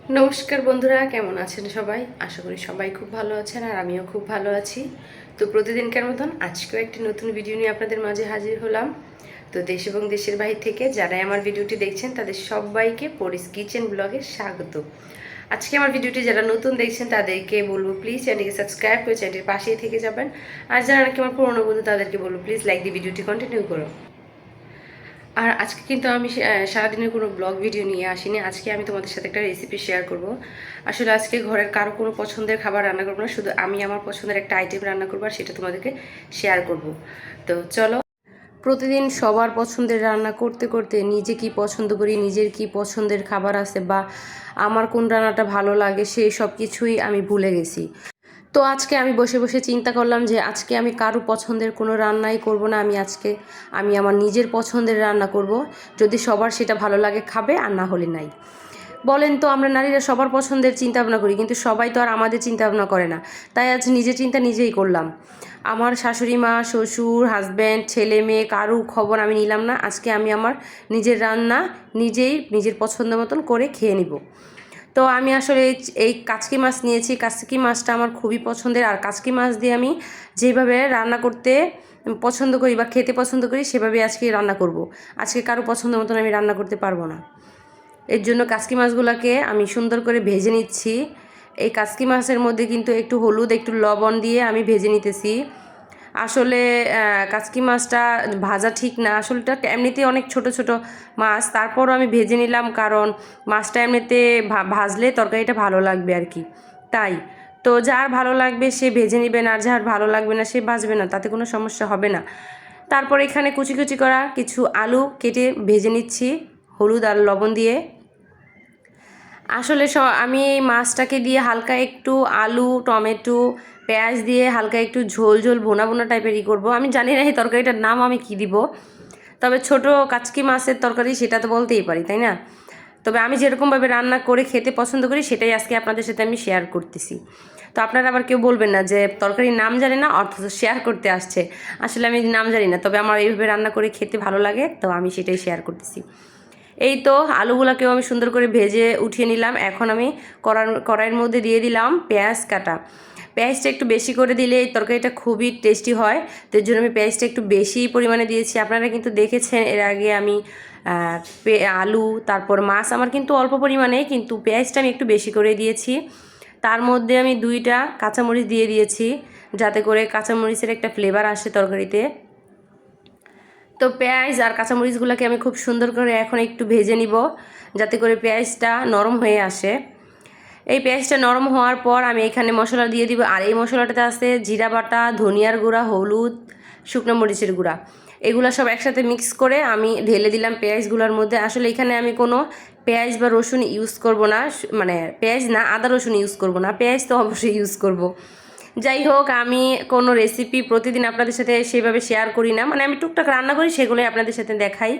নমস্কার বন্ধুরা, কেমন আছেন সবাই? আশা করি সবাই খুব ভালো আছেন আর আমিও খুব ভালো আছি। তো প্রতিদিনকার মতন আজকেও একটি নতুন ভিডিও নিয়ে আপনাদের মাঝে হাজির হলাম। তো দেশ এবং দেশের বাইরে থেকে যারাই আমার ভিডিওটি দেখছেন তাদের সবাইকে পরিস কিচেন ব্লগে স্বাগত। আজকে আমার ভিডিওটি যারা নতুন দেখছেন তাদেরকে বলবো প্লিজ চ্যানেলটিকে সাবস্ক্রাইব করে চ্যানেলটির পাশেই থেকে যাবেন। আর যারা নাকি আমার পুরোনো বন্ধু তাদেরকে বলবো প্লিজ লাইক দিয়ে ভিডিওটি কন্টিনিউ করো। আর আজকে কিন্তু আমি সারাদিনের কোনো ব্লগ ভিডিও নিয়ে আসিনি। আজকে আমি তোমাদের সাথে একটা রেসিপি শেয়ার করব। আসলে আজকে ঘরের কারো কোনো পছন্দের খাবার রান্না করবো না, শুধু আমি আমার পছন্দের একটা আইটেম রান্না করবো আর সেটা তোমাদেরকে শেয়ার করব। তো চলো। প্রতিদিন সবার পছন্দের রান্না করতে করতে নিজে কি পছন্দ করি, নিজের কি পছন্দের খাবার আছে বা আমার কোন রান্নাটা ভালো লাগে সেই সব কিছুই আমি ভুলে গেছি। তো আজকে আমি বসে বসে চিন্তা করলাম যে আজকে আমি কারো পছন্দের কোনো রান্নাই করব না, আমি আমার নিজের পছন্দের রান্না করব। যদি সবার সেটা ভালো লাগে খাবে, আর না হলে নাই। বলেন তো, আমরা নারীরা সবার পছন্দের চিন্তা ভাবনা করি, কিন্তু সবাই তো আর আমাদের চিন্তা ভাবনা করে না। তাই আজ নিজের চিন্তা নিজেই করলাম। আমার শাশুড়ি মা, শ্বশুর, হাজব্যান্ড, ছেলে মেয়ে কারো খবর আমি নিলাম না। আজকে আমি আমার নিজের রান্না নিজের পছন্দ মতন করে খেয়ে নিব। তো আমি আসলে এই কাচকি মাছ নিয়েছি। কাচকি মাছটা আমার খুবই পছন্দের। আর কাচকি মাছ দিয়ে আমি যেভাবে রান্না করতে পছন্দ করি বা খেতে পছন্দ করি সেভাবে আজকে রান্না করব। আজকে কারো পছন্দ মতন আমি রান্না করতে পারবো না। এর জন্য কাচকি মাছগুলোকে আমি সুন্দর করে ভেজে নিচ্ছি। এই কাচকি মাছের মধ্যে কিন্তু একটু হলুদ, একটু লবণ দিয়ে আমি ভেজে নিতেছি। আসলে কাচকি মাছটা ভাজা ঠিক না, আসলে এটা এমনিতেই অনেক ছোট ছোট মাছ, তারপরও আমি ভেজে নিলাম কারণ মাছটা এমনিতে ভাজলে তরকারিটা ভালো লাগবে আর কি। তাই তো যার ভালো লাগবে সে ভেজে নেবেন, আর যার ভালো লাগবে না সে ভাজবে না, তাতে কোনো সমস্যা হবে না। তারপর এখানে কুচি কুচি করা কিছু আলু কেটে ভেজে নিচ্ছি হলুদ আর লবণ দিয়ে। আসলে আমি এই মাছটাকে দিয়ে হালকা একটু আলু, টমেটো, পেঁয়াজ দিয়ে হালকা একটু ঝোল ঝোল ভোনা ভোনা টাইপেরই করব। আমি জানি না এই তরকারিটার নাম আমি কি দিব, তবে ছোট কাচকি মাছের তরকারি সেটা তো বলতেই পারি, তাই না? তবে আমি যেরকমভাবে রান্না করে খেতে পছন্দ করি সেটাই আজকে আপনাদের সাথে আমি শেয়ার করতেছি। তো আপনারা আবার কেউ বলবেন না যে তরকারির নাম জানে না অথচ শেয়ার করতে আসছে। আসলে আমি নাম জানি না, তবে আমার এইভাবে রান্না করে খেতে ভালো লাগে, তো আমি সেটাই শেয়ার করতেছি। এই তো আলুগুলোকেও আমি সুন্দর করে ভেজে উঠিয়ে নিলাম। এখন আমি কড়াইয়ের মধ্যে দিয়ে দিলাম পেঁয়াজ কাটা। পেঁয়াজটা একটু বেশি করে দিলে এই তরকারিটা খুবই টেস্টি হয়, তো এর জন্য আমি পেঁয়াজটা একটু বেশি পরিমাণে দিয়েছি। আপনারা কিন্তু দেখেছেন এর আগে আমি আলু তারপর মাছ আমার কিন্তু অল্প পরিমাণে, কিন্তু পেঁয়াজটা আমি একটু বেশি করে দিয়েছি। তার মধ্যে আমি 2টা কাঁচামরিচ দিয়ে দিয়েছি, যাতে করে কাঁচামরিচের একটা ফ্লেভার আসে তরকারিতে। তো পেঁয়াজ আর কাঁচামরিচগুলোকে আমি খুব সুন্দর করে এখন একটু ভেজে নিব, যাতে করে পেঁয়াজটা নরম হয়ে আসে। এই পেঁয়াজটা নরম হওয়ার পর আমি এখানে মশলা দিয়ে দিব। আর এই মশলাটাতে আছে জিরা বাটা, ধনিয়ার গুঁড়া, হলুদ, শুকনো মরিচের গুঁড়া। এগুলো সব একসাথে মিক্স করে আমি ঢেলে দিলাম পেঁয়াজগুলোর মধ্যে। আসলে এখানে আমি কোনো পেঁয়াজ বা রসুন ইউজ করব না, মানে পেঁয়াজ না, আদা রসুন ইউজ করব না, পেঁয়াজ তো অবশ্যই ইউজ করব। যাই হোক, আমি কোনো রেসিপি প্রতিদিন আপনাদের সাথে সেভাবে শেয়ার করি না, মানে আমি টুকটাক রান্না করি সেগুলোই আপনাদের সাথে দেখাই।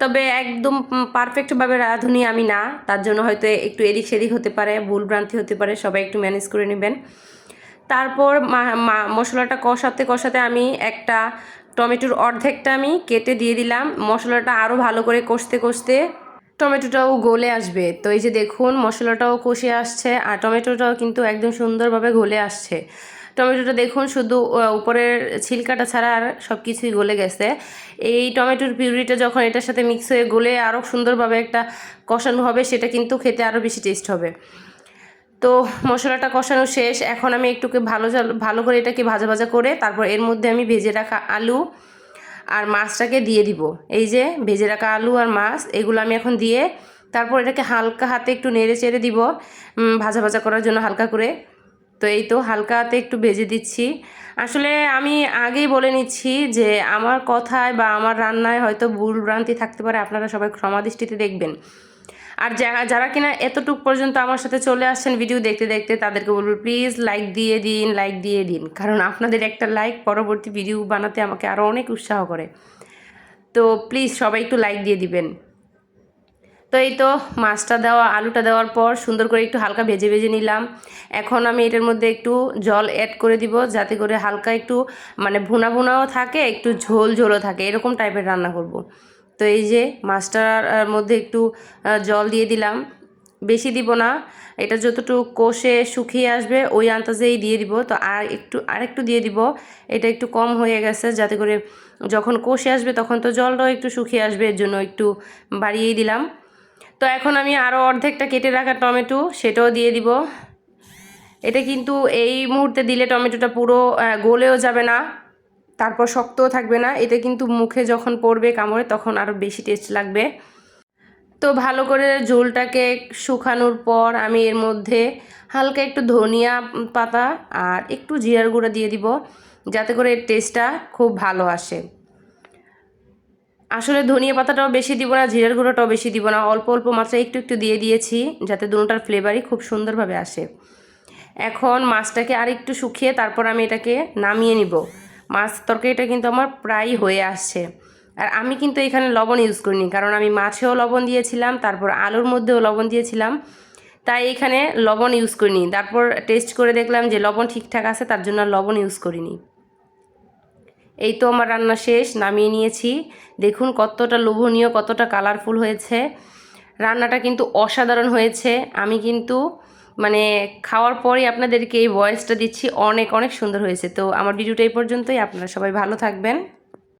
তবে একদম পারফেক্টভাবে রাঁধুনি আমি না, তার জন্য হয়তো একটু এদিক সেদিক হতে পারে, ভুলভ্রান্তি হতে পারে, সবাই একটু ম্যানেজ করে নেবেন। তারপর মশলাটা কষাতে কষাতে আমি একটা টমেটোর অর্ধেকটা আমি কেটে দিয়ে দিলাম। মশলাটা আরও ভালো করে কষতে কষতে টমেটোটাও গলে আসবে। তো এই যে দেখুন মশলাটাও কষে আসছে আর টমেটোটাও কিন্তু একদম সুন্দরভাবে গলে আসছে। টমেটোটা দেখুন শুধু উপরের ছিলকাটা ছাড়া আর সব কিছুই গলে গেছে। এই টমেটোর পিউরিটা যখন এটার সাথে মিক্স হয়ে গলে আরও সুন্দরভাবে একটা কষানো হবে, সেটা কিন্তু খেতে আরও বেশি টেস্ট হবে। তো মশলাটা কষানো শেষ, এখন আমি একটুকে ভালো করে এটাকে ভাজা ভাজা করে তারপর এর মধ্যে আমি ভেজে রাখা আলু আর মাছটাকে দিয়ে দিব। এই যে ভেজে রাখা আলু আর মাছ এগুলো আমি এখন দিয়ে তারপর এটাকে হালকা হাতে একটু নেড়ে চেড়ে দিব ভাজা ভাজা করার জন্য হালকা করে। তো এই তো হালকা হাতে একটু ভেজে দিচ্ছি। আসলে আমি আগেই বলে নিচ্ছি যে আমার কথায় বা আমার রান্নায় হয়তো ভুল ভ্রান্তি থাকতে পারে, আপনারা সবাই ক্ষমা দৃষ্টিতে দেখবেন। আর যারা যারা কিনা এতটুক পর্যন্ত আমার সাথে চলে আসছেন ভিডিও দেখতে দেখতে, তাদেরকে বলবো প্লিজ লাইক দিয়ে দিন, লাইক দিয়ে দিন, কারণ আপনাদের একটা লাইক পরবর্তী ভিডিও বানাতে আমাকে আরও অনেক উৎসাহ করে। তো প্লিজ সবাই একটু লাইক দিয়ে দিবেন। তো এই তো মাছটা দেওয়া আলুটা দেওয়ার পর সুন্দর করে একটু হালকা ভেজে ভেজে নিলাম। এখন আমি এটার মধ্যে একটু জল অ্যাড করে দিব, যাতে করে হালকা একটু মানে ভুনা ভুনাও থাকে, একটু ঝোল ঝোলও থাকে, এরকম টাইপের রান্না করব। তো এই যে মাছটার মধ্যে একটু জল দিয়ে দিলাম, বেশি দিব না, এটা যতটুকু কষে শুকিয়ে আসবে ওই আন্দাজেই দিয়ে দিব। তো আরেকটু দিয়ে দিব, এটা একটু কম হয়ে গেছে, যাতে করে যখন কষে আসবে তখন তো জলটাও একটু শুকিয়ে আসবে, এর জন্য একটু বাড়িয়েই দিলাম। তো এখন আমি আরও অর্ধেকটা কেটে রাখা টমেটো সেটাও দিয়ে দিব। এটা কিন্তু এই মুহূর্তে দিলে টমেটোটা পুরো গলেও যাবে না, তারপর শক্তও থাকবে না, এটা কিন্তু মুখে যখন পড়বে কামড়ে তখন আরও বেশি টেস্ট লাগবে। তো ভালো করে ঝোলটাকে শুকানোর পর আমি এর মধ্যে হালকা একটু ধনিয়া পাতা আর একটু জিরার গুঁড়া দিয়ে দিব, যাতে করে এর টেস্টটা খুব ভালো আসে। আসলে ধনিয়া পাতাটাও বেশি দিব না, জিরার গুঁড়োটাও বেশি দিব না, অল্প অল্প মাত্রায় একটু একটু দিয়ে দিয়েছি, যাতে দুটোটার ফ্লেভারই খুব সুন্দরভাবে আসে। এখন মাছটাকে আর একটু শুকিয়ে তারপর আমি এটাকে নামিয়ে নিব। মাছ তরকারিটা কিন্তু আমার প্রায় হয়ে আসছে। আর আমি কিন্তু এখানে লবণ ইউজ করিনি, কারণ আমি মাছেও লবণ দিয়েছিলাম, তারপর আলুর মধ্যেও লবণ দিয়েছিলাম, তাই এখানে লবণ ইউজ করিনি। তারপর টেস্ট করে দেখলাম যে লবণ ঠিকঠাক আছে, তার জন্য লবণ ইউজ করিনি। এই তো আমার রান্না শেষ, নামিয়ে নিয়েছি। দেখুন কতটা লোভনীয়, কতটা কালারফুল হয়েছে। রান্নাটা কিন্তু অসাধারণ হয়েছে। আমি কিন্তু মানে খাওয়ার পরেই আপনাদেরকে এই ভয়েসটা দিচ্ছি, অনেক অনেক সুন্দর হয়েছে। তো আমার ভিডিওটা এই পর্যন্তই, আপনারা সবাই ভালো থাকবেন।